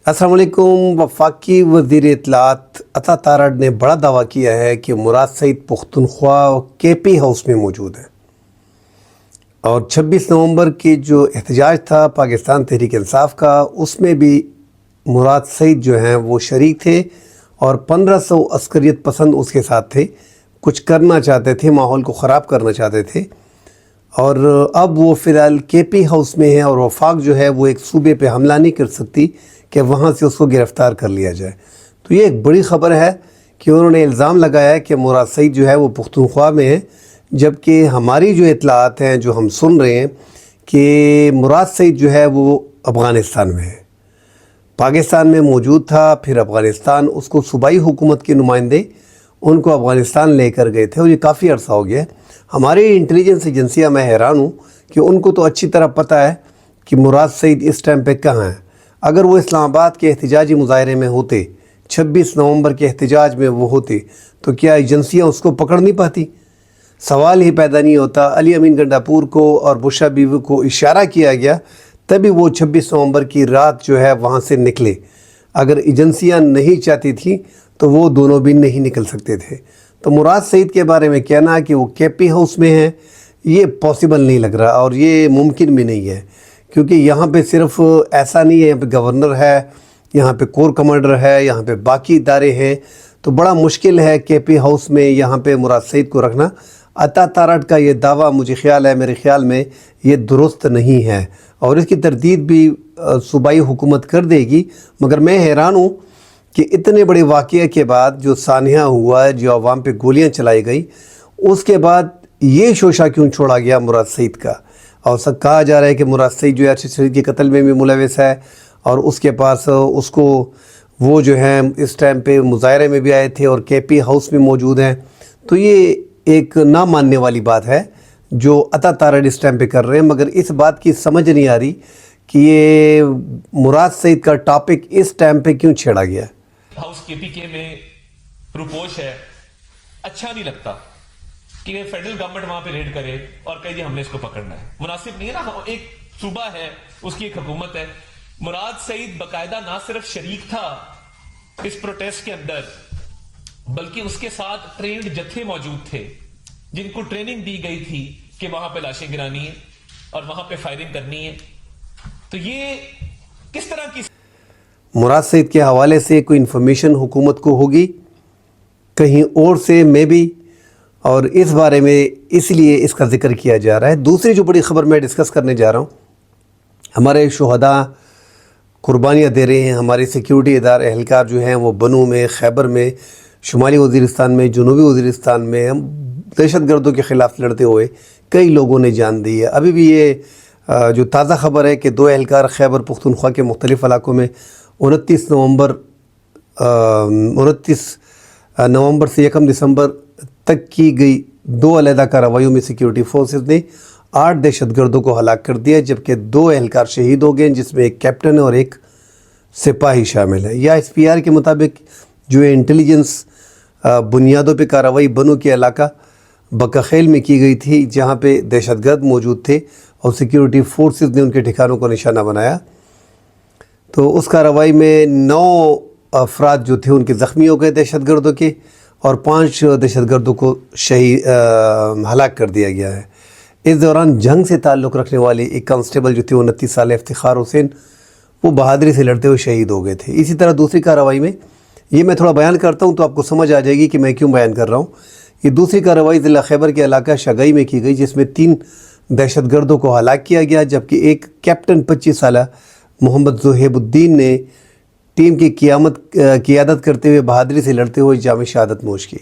अस्सलाम वालेकुम। वफाकी वज़ीर इत्तलात अता तारड़ ने बड़ा दावा किया है कि मुराद सईद पुख्तनख्वा KP हाउस में मौजूद हैं और 26 नवंबर की जो एहतजाज था पाकिस्तान तहरीक इंसाफ का, उसमें भी मुराद सईद जो हैं वो शरीक थे और 1500 अस्करियत पसंद उसके साथ थे। कुछ करना चाहते थे, माहौल को ख़राब करना चाहते थे और अब वो फ़िलहाल KP हाउस में है और वफाक जो है वो एक सूबे पे हमला नहीं कर सकती कि वहाँ से उसको गिरफ़्तार कर लिया जाए। तो ये एक बड़ी ख़बर है कि उन्होंने इल्ज़ाम लगाया है कि मुराद सईद जो है वो पुख्तनख्वा में है, जबकि हमारी जो इत्तलात हैं, जो हम सुन रहे हैं कि मुराद सईद जो है वो अफ़गानिस्तान में है। पाकिस्तान में मौजूद था, फिर अफ़गानिस्तान उसको सूबाई हुकूमत के नुमाइंदे उनको अफ़गानिस्तान लेकर गए थे और ये काफ़ी अर्सा हो गया है। हमारी इंटेलिजेंस एजेंसियाँ, मैं हैरान हूँ कि उनको तो अच्छी तरह पता है कि मुराद सईद इस टाइम पे कहाँ है। अगर वो इस्लामाबाद के एहतजाजी मुजाहरे में होते, 26 नवंबर के एहतजाज में वो होते, तो क्या एजेंसियाँ उसको पकड़ नहीं पाती? सवाल ही पैदा नहीं होता। अली अमीन गंडापुर को और बुशरा बीवी को इशारा किया गया, तभी वो 26 नवंबर की रात जो है वहाँ से निकले। अगर एजेंसियाँ नहीं चाहती थी तो वो दोनों भी नहीं निकल सकते थे। तो मुराद सईद के बारे में कहना कि वो KP हाउस में है, ये पॉसिबल नहीं लग रहा और ये मुमकिन भी नहीं है, क्योंकि यहाँ पे सिर्फ ऐसा नहीं है, यहाँ पे गवर्नर है, यहाँ पे कोर कमांडर है, यहाँ पे बाकी इदारे हैं। तो बड़ा मुश्किल है KP हाउस में यहाँ पे मुराद सईद को रखना। अता तारड़ का ये दावा मुझे ख्याल है, मेरे ख्याल में ये दुरुस्त नहीं है और इसकी तरदीद भी सूबाई हुकूमत कर देगी। मगर मैं हैरान हूँ कि इतने बड़े वाक़ये के बाद जो सानिया हुआ है, जो अवाम पे गोलियां चलाई गई, उसके बाद ये शोशा क्यों छोड़ा गया मुराद सईद का। और सब कहा जा रहा है कि मुराद सईद जो है अरशद शरीफ के कत्ल में भी मुलविस है और उसके पास उसको वो जो है इस टाइम पे मुजाहरे में भी आए थे और KP हाउस में मौजूद हैं। तो ये एक ना मानने वाली बात है जो अता तारड़ इस टाइम पे कर रहे हैं। मगर इस बात की समझ नहीं आ रही कि ये मुराद सईद का टॉपिक इस टाइम पे क्यों छेड़ा गया। हाउस KPK में रुपोश है, अच्छा नहीं लगता कि फेडरल गवर्नमेंट वहां पे रेड करे और कहे जी हमने इसको पकड़ना है। मुनासिब नहीं है ना, एक सूबा है, उसकी एक हुकूमत है। मुराद सईद बकायदा ना सिर्फ शरीक था इस प्रोटेस्ट के अंदर, बल्कि उसके साथ ट्रेंड जत्थे मौजूद थे जिनको ट्रेनिंग दी गई थी कि वहां पे लाशें गिरानी है और वहां पे फायरिंग करनी है। तो ये किस तरह की मुराद सईद के हवाले से कोई इन्फॉर्मेशन हुकूमत को होगी कहीं और से में भी, और इस बारे में इसलिए इसका ज़िक्र किया जा रहा है। दूसरी जो बड़ी ख़बर मैं डिस्कस करने जा रहा हूँ, हमारे शुहदा कुर्बानियाँ दे रहे हैं। हमारे सिक्योरिटी इदारे एहलकार जो हैं वो बनू में, खैबर में, शुमाली वज़ीरिस्तान में, जनूबी वज़ीरिस्तान में हम दहशत गर्दों के ख़िलाफ़ लड़ते हुए कई लोगों ने जान दी है। अभी भी ये जो ताज़ा ख़बर है कि 2 एहलकार खैबर पुख्तनख्वा के मुख्तलिफ़ इलाकों में 29 नवंबर से 1 दिसंबर तक की गई 2 अलहदा कार्रवाइयों में सिक्योरिटी फोर्सेस ने 8 दहशतगर्दों को हलाक कर दिया, जबकि 2 एहलकार शहीद हो गए, जिसमें एक कैप्टन है और एक सिपाही शामिल है। या SPR के मुताबिक जो इंटेलिजेंस बुनियादों पे कार्रवाई बनू के इलाका बकाखेल में की गई थी, जहाँ पे दहशतगर्द मौजूद थे और सिक्योरिटी फोर्सेस ने उनके ठिकानों को निशाना बनाया। तो उस कार्रवाई में 9 अफराद जो थे उनके ज़ख्मी हो गए दहशतगर्दों के, और 5 दहशतगर्दों को हलाक कर दिया गया है। इस दौरान जंग से ताल्लुक़ रखने वाले एक कांस्टेबल जो थे 29 साल इफ्तिखार हुसैन, वो बहादुरी से लड़ते हुए शहीद हो गए थे। इसी तरह दूसरी कार्रवाई में, ये मैं थोड़ा बयान करता हूँ तो आपको समझ आ जाएगी कि मैं क्यों बयान कर रहा हूँ। ये दूसरी कार्रवाई ज़िला खैबर के इलाका शगई में की गई, जिसमें 3 दहशतगर्दों को हलाक किया गया, जबकि एक कैप्टन 25 साल मोहम्मद ज़ुहैबुद्दीन ने टीम की क़ियादत करते हुए बहादुरी से लड़ते हुए जाम शहादत नोश की।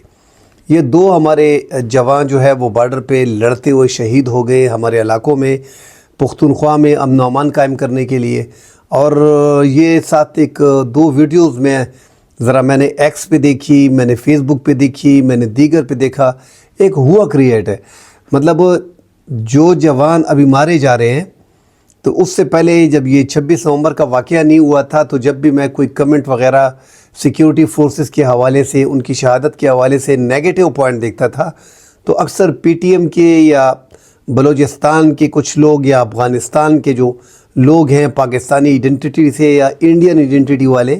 ये 2 हमारे जवान जो है वो बॉर्डर पे लड़ते हुए शहीद हो गए हमारे इलाकों में, पुख्तनख्वा में अमन व अमान कायम करने के लिए। और ये साथ एक 2 वीडियोज़ में ज़रा मैंने X पे देखी, मैंने फेसबुक पे देखी, मैंने दीगर पे देखा, एक हुआ क्रिएट है। मतलब जो जवान अभी मारे जा रहे हैं, तो उससे पहले जब ये 26 नवंबर का वाक़या नहीं हुआ था, तो जब भी मैं कोई कमेंट वग़ैरह सिक्योरिटी फोर्सेस के हवाले से, उनकी शहादत के हवाले से नेगेटिव पॉइंट देखता था, तो अक्सर PTM के या बलूचिस्तान के कुछ लोग या अफ़गानिस्तान के जो لوگ ہیں پاکستانی ایڈنٹی سے یا انڈین ایڈنٹی والے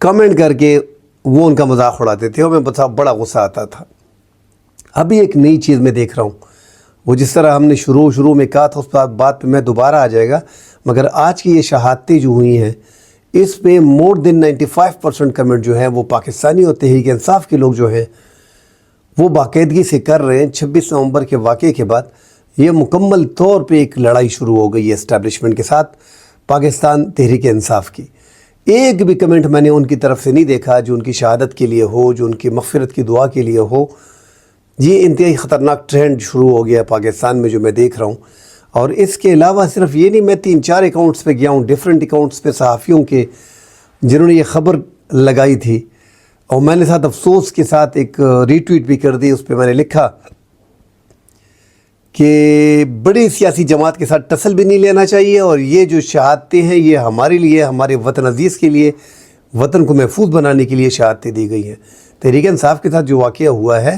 کمنٹ کر کے وہ ان کا مذاق اڑاتے تھے اور میں بڑا غصہ آتا تھا۔ ابھی ایک نئی چیز میں دیکھ رہا ہوں، وہ جس طرح ہم نے شروع میں کہا تھا اس بات پہ میں دوبارہ آ جائے گا، مگر آج کی یہ شہادتیں جو ہوئی ہیں اس پہ مور دین 95% کمنٹ جو ہیں وہ پاکستانی اور تحریک انصاف کے لوگ جو ہیں وہ باقاعدگی سے کر رہے ہیں۔ 26 نومبر کے واقعے کے بعد یہ مکمل طور پہ ایک لڑائی شروع ہو گئی ہے اسٹیبلشمنٹ کے ساتھ پاکستان تحریک انصاف کی۔ ایک بھی کمنٹ میں نے ان کی طرف سے نہیں دیکھا جو ان کی شہادت کے لیے ہو، جو ان کی مغفرت کی دعا کے لیے ہو۔ یہ انتہائی خطرناک ٹرینڈ شروع ہو گیا پاکستان میں جو میں دیکھ رہا ہوں۔ اور اس کے علاوہ صرف یہ نہیں، میں 3-4 اکاؤنٹس پہ گیا ہوں، ڈیفرنٹ اکاؤنٹس پہ صحافیوں کے، جنہوں نے یہ خبر لگائی تھی، اور میں نے ساتھ افسوس کے ساتھ ایک ری ٹویٹ بھی کر دی۔ اس پہ میں نے لکھا کہ بڑی سیاسی جماعت کے ساتھ ٹسل بھی نہیں لینا چاہیے، اور یہ جو شہادتیں ہیں یہ ہمارے لیے، ہمارے وطن عزیز کے لیے، وطن کو محفوظ بنانے کے لیے شہادتیں دی گئی ہیں۔ تحریک انصاف کے ساتھ جو واقعہ ہوا ہے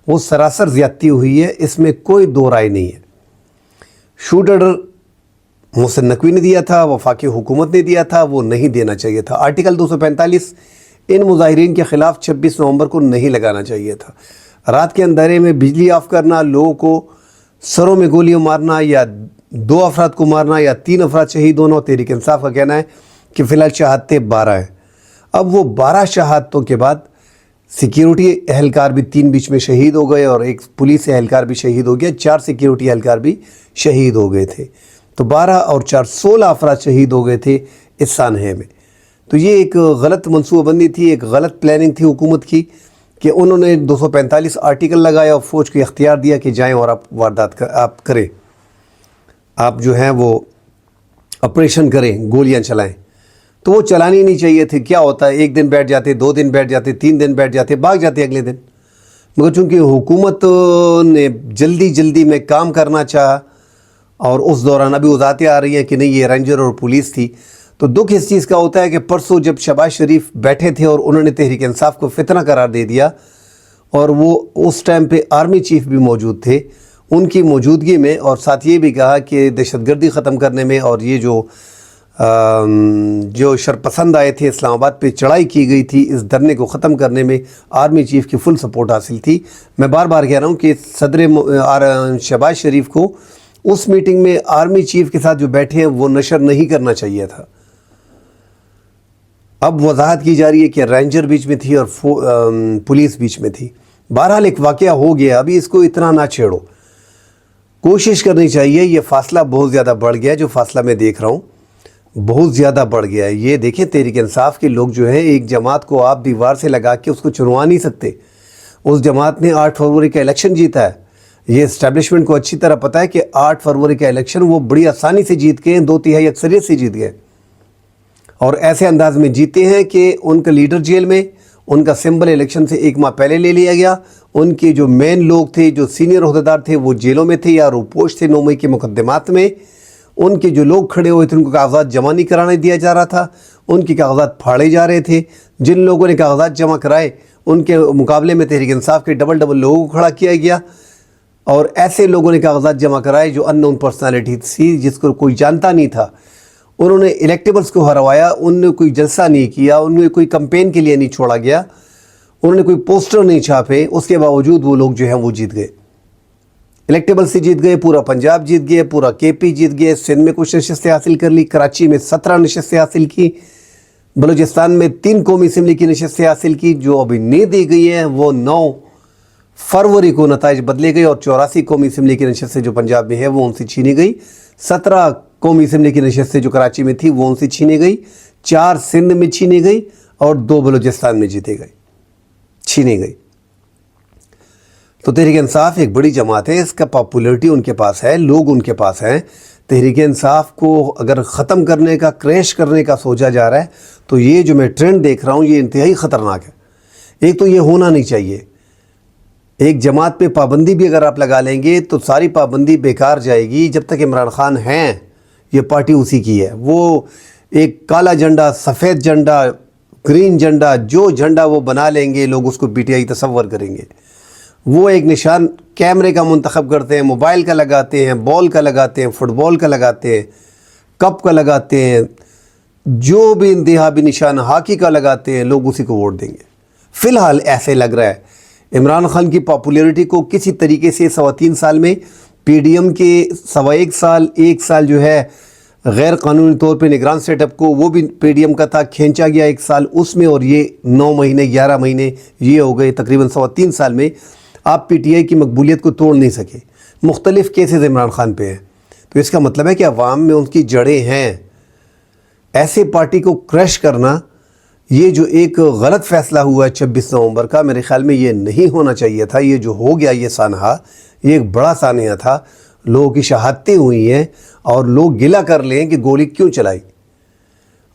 وہ سراسر زیادتی ہوئی ہے، اس میں کوئی دو رائے نہیں ہے۔ شوٹ آرڈر محسن نقوی نے دیا تھا، وفاقی حکومت نے دیا تھا، وہ نہیں دینا چاہیے تھا۔ آرٹیکل 245 ان مظاہرین کے خلاف 26 نومبر کو نہیں لگانا چاہیے تھا۔ رات کے اندھیرے میں بجلی آف کرنا، لوگوں کو سروں میں گولیاں مارنا، یا 2 افراد کو مارنا، یا 3 افراد شہید ہونا۔ تحریک انصاف کا کہنا ہے کہ فی الحال شہادتیں 12 ہیں۔ اب وہ 12 شہادتوں کے بعد سیکیورٹی اہلکار بھی 3 بیچ میں شہید ہو گئے، اور ایک پولیس اہلکار بھی شہید ہو گیا، 4 سیکیورٹی اہلکار بھی شہید ہو گئے تھے۔ تو 12 اور 4 16 افراد شہید ہو گئے تھے اس سانحے میں۔ تو یہ ایک غلط منصوبہ بندی تھی، ایک غلط پلاننگ تھی حکومت کی، کہ انہوں نے 245 آرٹیکل لگایا اور فوج کو اختیار دیا کہ جائیں اور آپ واردات آپ کریں، آپ جو ہیں وہ آپریشن کریں، گولیاں چلائیں۔ تو وہ چلانی نہیں چاہیے تھی۔ کیا ہوتا ہے، 1 دن بیٹھ جاتے، 2 دن بیٹھ جاتے، 3 دن بیٹھ جاتے، بھاگ جاتے اگلے دن۔ مگر چونکہ حکومت نے جلدی میں کام کرنا چاہا، اور اس دوران ابھی وضاحتیں آ رہی ہیں کہ نہیں یہ رینجر اور پولیس تھی، تو دکھ اس چیز کا ہوتا ہے کہ پرسوں جب شہباز شریف بیٹھے تھے اور انہوں نے تحریک انصاف کو فتنہ قرار دے دیا، اور وہ اس ٹائم پہ آرمی چیف بھی موجود تھے، ان کی موجودگی میں، اور ساتھ یہ بھی کہا کہ دہشت گردی ختم کرنے میں اور یہ جو شرپسند آئے تھے اسلام آباد پہ چڑھائی کی گئی تھی، اس دھرنے کو ختم کرنے میں آرمی چیف کی فل سپورٹ حاصل تھی۔ میں بار بار کہہ رہا ہوں کہ صدر شہباز شریف کو اس میٹنگ میں آرمی چیف کے ساتھ جو بیٹھے ہیں وہ نشر نہیں کرنا چاہیے تھا۔ اب وضاحت کی جا رہی ہے کہ رینجر بیچ میں تھی اور پولیس بیچ میں تھی۔ بہرحال ایک واقعہ ہو گیا، ابھی اس کو اتنا نہ چھیڑو۔ کوشش کرنی چاہیے، یہ فاصلہ بہت زیادہ بڑھ گیا ہے، جو فاصلہ میں دیکھ رہا ہوں بہت زیادہ بڑھ گیا ہے۔ یہ دیکھیں تحریک انصاف کے لوگ جو ہیں، ایک جماعت کو آپ دیوار سے لگا کے اس کو چنوا نہیں سکتے۔ اس جماعت نے 8 فروری کا الیکشن جیتا ہے۔ یہ اسٹیبلشمنٹ کو اچھی طرح پتہ ہے کہ 8 فروری کا الیکشن وہ بڑی آسانی سے جیت گئے ہیں، 2/3 اکثریت سے جیت گئے، اور ایسے انداز میں جیتے ہیں کہ ان کا لیڈر جیل میں، ان کا سمبل الیکشن سے 1 ماہ پہلے لے لیا گیا، ان کے جو مین لوگ تھے، جو سینئر عہدیدار تھے، وہ جیلوں میں تھے یا روپوش تھے 9 مئی کے مقدمات میں۔ ان کے جو لوگ کھڑے ہوئے تھے ان کو کاغذات جمع نہیں کرانے دیا جا رہا تھا، ان کے کاغذات پھاڑے جا رہے تھے۔ جن لوگوں نے کاغذات جمع کرائے ان کے مقابلے میں تحریک انصاف کے ڈبل لوگوں کو کھڑا کیا گیا، اور ایسے لوگوں نے کاغذات جمع کرائے جو ان نون پرسنالٹی تھی، جس کو کوئی جانتا نہیں تھا۔ انہوں نے الیکٹیبلز کو ہروایا، ان نے کوئی جلسہ نہیں کیا، ان نے کوئی کمپین کے لیے نہیں چھوڑا گیا، انہوں نے کوئی پوسٹر نہیں چھاپے، اس کے باوجود وہ لوگ جو ہیں وہ جیت گئے، الیکٹیبل سے جیت گئے، پورا پنجاب جیت گئے، پورا KP جیت گئے، سندھ میں کچھ نشستیں حاصل کر لی، کراچی میں 17 نشستیں حاصل کی، بلوچستان میں 3 قومی اسمبلی کی نشستیں حاصل کی۔ جو ابھی نہیں دی گئی ہیں وہ 9 فروری کو نتائج بدلے گئے، اور 84 قومی اسمبلی کی نشستیں جو پنجاب میں ہے وہ ان سے چھینی گئی، 17 قومی اسمبلی کی نشستیں جو کراچی میں تھی وہ ان سے چھینی گئی، 4 سندھ میں چھینی گئی، اور 2 بلوچستان میں چھینی گئی۔ تو تحریک انصاف ایک بڑی جماعت ہے، اس کا پاپولیرٹی ان کے پاس ہے، لوگ ان کے پاس ہیں۔ تحریک انصاف کو اگر ختم کرنے کا، کریش کرنے کا سوچا جا رہا ہے، تو یہ جو میں ٹرینڈ دیکھ رہا ہوں یہ انتہائی خطرناک ہے۔ ایک تو یہ ہونا نہیں چاہیے، ایک جماعت پہ پابندی بھی اگر آپ لگا لیں گے تو ساری پابندی بیکار جائے گی۔ جب تک عمران خان ہیں یہ پارٹی اسی کی ہے، وہ ایک کالا جھنڈا، سفید جھنڈا، گرین جھنڈا، جو جھنڈا وہ بنا لیں گے لوگ اس کو PTI تصور کریں گے۔ وہ ایک نشان کیمرے کا منتخب کرتے ہیں، موبائل کا لگاتے ہیں، بال کا لگاتے ہیں، فٹ بال کا لگاتے ہیں، कप का लगाते हैं, जो भी इंतहाबी निशान हॉकी का लगाते हैं, लोग उसी को वोट देंगे। फ़िलहाल ऐसे लग रहा है इमरान खान की पॉपुलैरिटी को किसी तरीके से 3.25 साल में पीडीएम के 1 साल जो है गैर कानूनी तौर पे निगरान सेटअप को, वो भी पीडीएम का था, खींचा गया 1 साल उसमें, और ये 9 महीने 11 महीने ये हो गए, तकरीबन 3.25 साल में आप पीटीआई की मकबूलियत को तोड़ नहीं सके। मुख्तलिफ केसेस इमरान खान पे हैं, तो इसका मतलब है कि अवाम में उनकी जड़ें हैं। ऐसे पार्टी को क्रश करना, ये जो एक गलत फ़ैसला हुआ है 26 नवंबर का, मेरे ख्याल में ये नहीं होना चाहिए था। ये जो हो गया ये सानहा, ये एक बड़ा सानहा था। लोगों की शहादतें हुई हैं और लोग गिला कर लें कि गोली क्यों चलाई,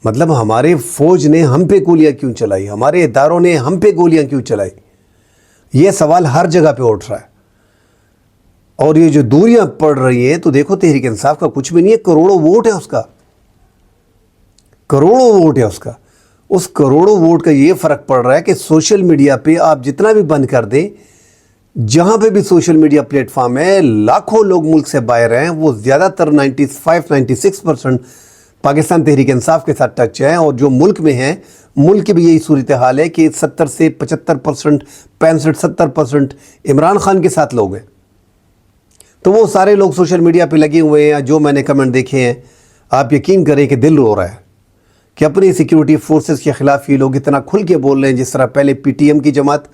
मतलब हमारे फ़ौज ने हम पे गोलियां क्यों चलाई, हमारे इदारों ने हम पे गोलियां क्यों चलाई। ये सवाल हर जगह पे उठ रहा है। और ये जो दूरियां पड़ रही हैं, तो देखो तहरीक इंसाफ का कुछ भी नहीं है, करोड़ों वोट है उसका, करोड़ों वोट है उसका। उस करोड़ों वोट का ये फ़र्क पड़ रहा है कि सोशल मीडिया पे आप जितना भी बंद कर दें, जहाँ पे भी सोशल मीडिया प्लेटफॉर्म है, लाखों लोग मुल्क से बाहर हैं, वो ज़्यादातर 95-96% पाकिस्तान तहरीक इंसाफ के साथ टच हैं। और जो मुल्क में हैं, मुल्क की भी यही सूरत हाल है कि 70 से 75%, 65-70% इमरान खान के साथ लोग हैं। तो वो सारे लोग सोशल मीडिया पे लगे हुए हैं। जो मैंने कमेंट देखे हैं, आप यकीन करें कि दिल रो रहा है कि अपनी सिक्योरिटी फोर्सेस के ख़िलाफ़ ये लोग इतना खुल के बोल रहे हैं। जिस तरह पहले पीटीएम की जमात,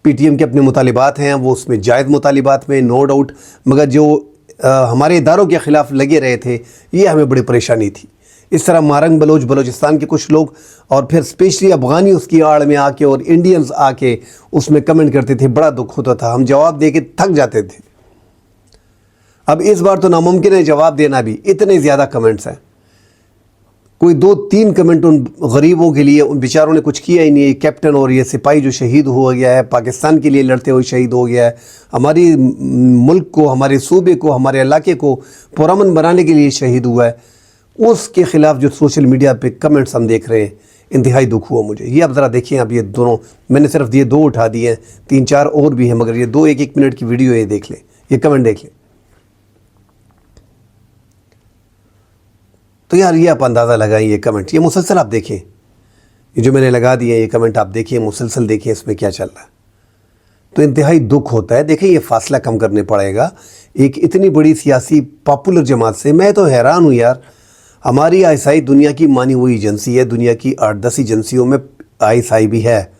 पीटीएम के अपने मुतालिबात हैं, वो उसमें जायज़ मुतालिबात में नो डाउट, मगर जो हमारे इदारों के ख़िलाफ़ लगे रहे थे, ये हमें बड़ी परेशानी थी। इस तरह मारंग बलोच, बलोचिस्तान के कुछ लोग, और फिर स्पेशली अफ़गानी उसकी आड़ में आके और इंडियंस आके उसमें कमेंट करते थे, बड़ा दुख होता था, हम जवाब दे के थक जाते थे। अब इस बार तो नामुमकिन है जवाब देना भी, इतने ज़्यादा कमेंट्स हैं। कोई 2-3 कमेंट उन गरीबों के लिए, उन बेचारों ने कुछ किया ही नहीं। कैप्टन और ये सिपाही जो शहीद हो गया है, पाकिस्तान के लिए लड़ते हुए शहीद हो गया है, हमारी मुल्क को, हमारे सूबे को, हमारे इलाके को पुरअमन बनाने के लिए शहीद हुआ है, उसके ख़िलाफ़ जो सोशल मीडिया पे कमेंट्स हम देख रहे हैं, इंतहाई दुख हुआ मुझे। ये अब ज़रा देखिए, अब ये दोनों, मैंने सिर्फ ये 2 उठा दिए हैं, 3-4 और भी हैं, मगर ये 2 1-1 मिनट की वीडियो है, ये देख लें, ये कमेंट देख लें। तो यार ये आप अंदाज़ा लगाएं, ये कमेंट, ये मुसलसल आप देखें, ये जो मैंने लगा दिए ये कमेंट आप देखिए, मुसलसल देखिए इसमें क्या चल रहा है। तो इंतहाई दुख होता है। देखिए ये फ़ासला कम करने पड़ेगा एक इतनी बड़ी सियासी पॉपुलर जमात से। मैं तो हैरान हूँ यार, हमारी ISI दुनिया की मानी हुई एजेंसी है, दुनिया की 8-10 एजेंसियों में ISI भी है।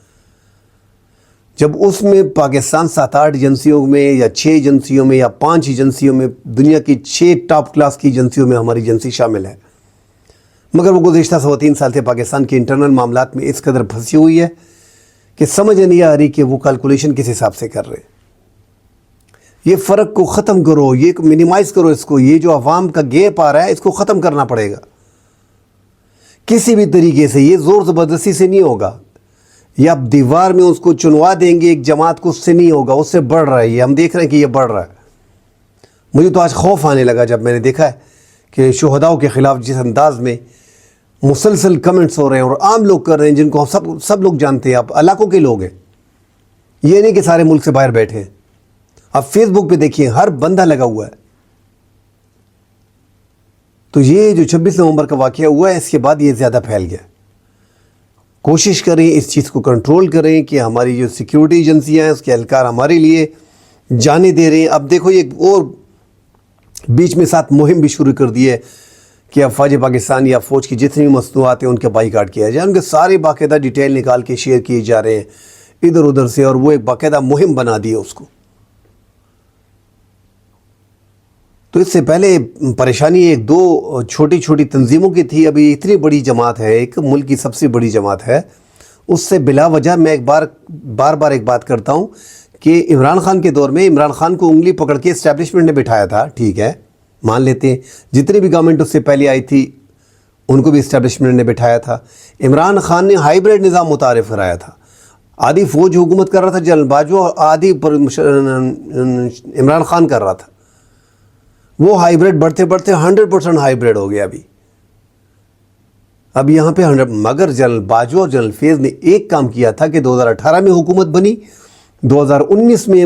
जब उसमें पाकिस्तान 7-8 एजेंसियों में या 6 एजेंसियों में या 5 एजेंसियों में, दुनिया की 6 टॉप क्लास की एजेंसियों में हमारी एजेंसी शामिल है, मगर वो गुज़िश्ता 3 साल से पाकिस्तान के इंटरनल मामलात में इस कदर फंसी हुई है कि समझ नहीं आ रही कि वो कैलकुलेशन किस हिसाब से कर रहे हैं। ये फ़र्क को ख़त्म करो, ये मिनिमाइज़ करो इसको। ये जो अवाम का गैप आ रहा है, इसको ख़त्म करना पड़ेगा किसी भी तरीके से। ये ज़ोर ज़बरदस्ती से नहीं होगा, या आप दीवार में उसको चुनवा देंगे एक जमात को, उससे नहीं होगा, उससे बढ़ रहा है। ये हम देख रहे हैं कि ये बढ़ रहा है। मुझे तो आज खौफ आने लगा जब मैंने देखा है कि शुहदाओं के ख़िलाफ़ जिस अंदाज़ में मुसलसल कमेंट्स हो रहे हैं और आम लोग कर रहे हैं, जिनको सब लोग जानते हैं, आप इलाकों के लोग हैं, ये नहीं कि सारे मुल्क से बाहर बैठे हैं। आप फेसबुक पे देखिए, हर बंदा लगा हुआ है। तो ये जो 26 नवंबर का वाक़या हुआ है, इसके बाद ये ज़्यादा फैल गया। कोशिश करें इस चीज़ को कंट्रोल करें कि हमारी जो सिक्योरिटी एजेंसियाँ हैं, उसके एहलकार हमारे लिए जाने दे रहे हैं। अब देखो ये और बीच में साथ मुहिम भी शुरू कर दी है कि अफवाज पाकिस्तान या फ़ौज की जितनी भी मसनूआत हैं उनके बाईकाट किया जाए। उनके सारे बाकायदा डिटेल निकाल के शेयर किए जा रहे हैं इधर उधर से, और वो एक बाकायदा मुहिम बना दी है उसको। तो इससे पहले परेशानी 1-2 छोटी छोटी तंजीमों की थी, अभी इतनी बड़ी जमात है, एक मुल्क की सबसे बड़ी जमात है। उससे बिला वजह मैं बार बार एक बात करता हूँ कि इमरान खान के दौर में इमरान खान को उंगली पकड़ के इस्टेब्लिशमेंट ने बिठाया था, ठीक है, मान लेते हैं। जितनी भी गवर्नमेंट उससे पहले आई थी उनको भी इस्टेब्लिशमेंट ने बिठाया था। इमरान खान ने हाइब्रिड निज़ाम मुतारिफ़ कराया था। आधी फ़ौज हुकूमत कर रहा था जनरल बाजवा, और आधी इमरान खान कर रहा था। वो हाइब्रिड बढ़ते बढ़ते 100% हाइब्रिड हो गया अब यहाँ पे 100। मगर जनरल बाजवा और जनरल फैज़ ने एक काम किया था कि 2018 में हुकूमत बनी, 2019 में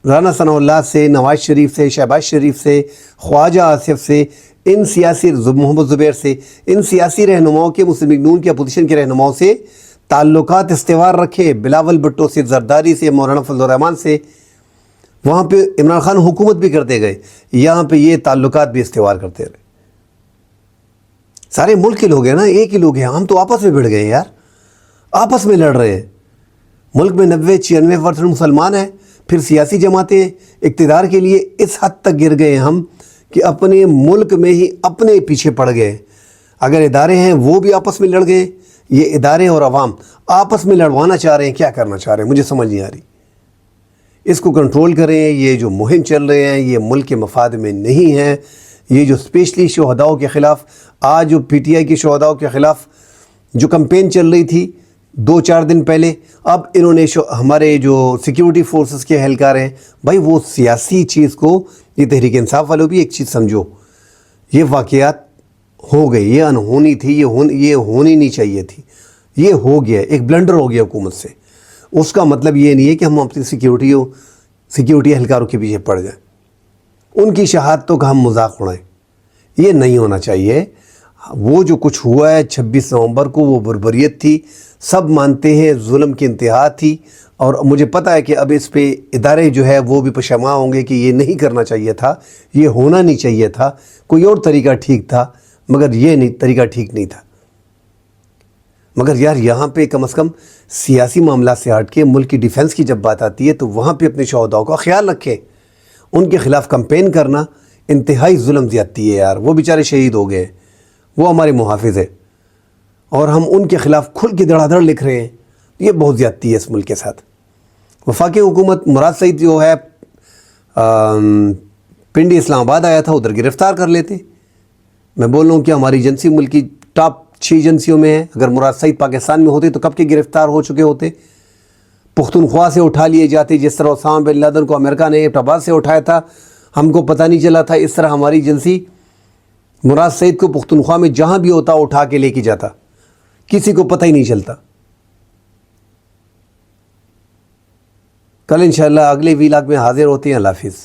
राना सनाउल्लाह से, नवाज शरीफ से, शहबाज शरीफ से, ख्वाजा आसिफ से ان سیاسی محمد زبیر سے، ان سیاسی رہنماؤں کے، مسلم لیگ نون کے اپوزیشن کے رہنماؤں سے تعلقات استوار رکھے، بلاول بھٹو سے، زرداری سے، مولانا فضل الرحمان سے. وہاں پہ عمران خان حکومت بھی کرتے گئے، یہاں پہ یہ تعلقات بھی استوار کرتے رہے. سارے ملک کے لوگ ہیں نا، ایک ہی لوگ ہیں. ہم تو آپس میں بھڑ گئے یار، آپس میں لڑ رہے ہیں. ملک میں 90-96% مسلمان ہیں، پھر سیاسی جماعتیں اقتدار کے لیے اس حد تک گر گئے ہم کہ اپنے ملک میں ہی اپنے پیچھے پڑ گئے. اگر ادارے ہیں وہ بھی آپس میں لڑ گئے. یہ ادارے اور عوام آپس میں لڑوانا چاہ رہے ہیں. کیا کرنا چاہ رہے ہیں مجھے سمجھ نہیں آ رہی. اس کو کنٹرول کریں. یہ جو مہم چل رہے ہیں یہ ملک کے مفاد میں نہیں ہیں. یہ جو اسپیشلی شہداؤں کے خلاف، آج جو پی ٹی آئی کے شہداؤں کے خلاف جو کمپین چل رہی تھی 2-4 دن پہلے، اب انہوں نے ہمارے جو سیکیورٹی فورسز کے اہلکار ہیں بھائی، وہ سیاسی چیز کو، یہ تحریک انصاف والوں بھی ایک چیز سمجھو، یہ واقعات ہو گئی، یہ انہونی تھی، یہ ہونی نہیں چاہیے تھی. یہ ہو گیا، ایک بلنڈر ہو گیا حکومت سے. اس کا مطلب یہ نہیں ہے کہ ہم اپنی سیکیورٹی اہلکاروں کے پیچھے پڑ جائیں، ان کی شہادتوں کا ہم مذاق اڑائیں. یہ نہیں ہونا چاہیے. وہ جو کچھ ہوا ہے 26 نومبر کو، وہ بربریت تھی، سب مانتے ہیں، ظلم کی انتہا تھی. اور مجھے پتہ ہے کہ اب اس پہ ادارے جو ہے وہ بھی پشیماں ہوں گے کہ یہ نہیں کرنا چاہیے تھا، یہ ہونا نہیں چاہیے تھا، کوئی اور طریقہ ٹھیک تھا، مگر یہ نہیں، طریقہ ٹھیک نہیں تھا. مگر یار یہاں پہ کم از کم سیاسی معاملات سے ہٹ کے ملک کی ڈیفنس کی جب بات آتی ہے تو وہاں پہ اپنے شہداؤں کا خیال رکھیں. ان کے خلاف کمپین کرنا انتہائی ظلم زیادتی ہے یار. وہ بیچارے شہید ہو گئے ہیں، وہ ہمارے محافظ ہیں، اور ہم ان کے خلاف کھل کے دھڑا دھڑ لکھ رہے ہیں. یہ بہت زیادتی ہے اس ملک کے ساتھ. وفاقی حکومت، مراد سعید جو ہے پنڈی اسلام آباد آیا تھا، ادھر گرفتار کر لیتے. میں بول رہا ہوں کہ ہماری ایجنسی ملک کی ٹاپ 6 ایجنسیوں میں ہے. اگر مراد سعید پاکستان میں ہوتے تو کب کے گرفتار ہو چکے ہوتے. پختونخوا سے اٹھا لیے جاتے، جس طرح اسامہ بن لادن کو امریکہ نے ایبٹ آباد سے اٹھایا تھا، ہم کو پتہ نہیں چلا تھا. اس طرح ہماری ایجنسی مراد سعید کو پختونخوا میں جہاں بھی ہوتا اٹھا کے لے کے جاتا، کسی کو پتہ ہی نہیں چلتا. کل انشاءاللہ اگلے ویلاگ میں حاضر ہوتے ہیں. اللہ حافظ.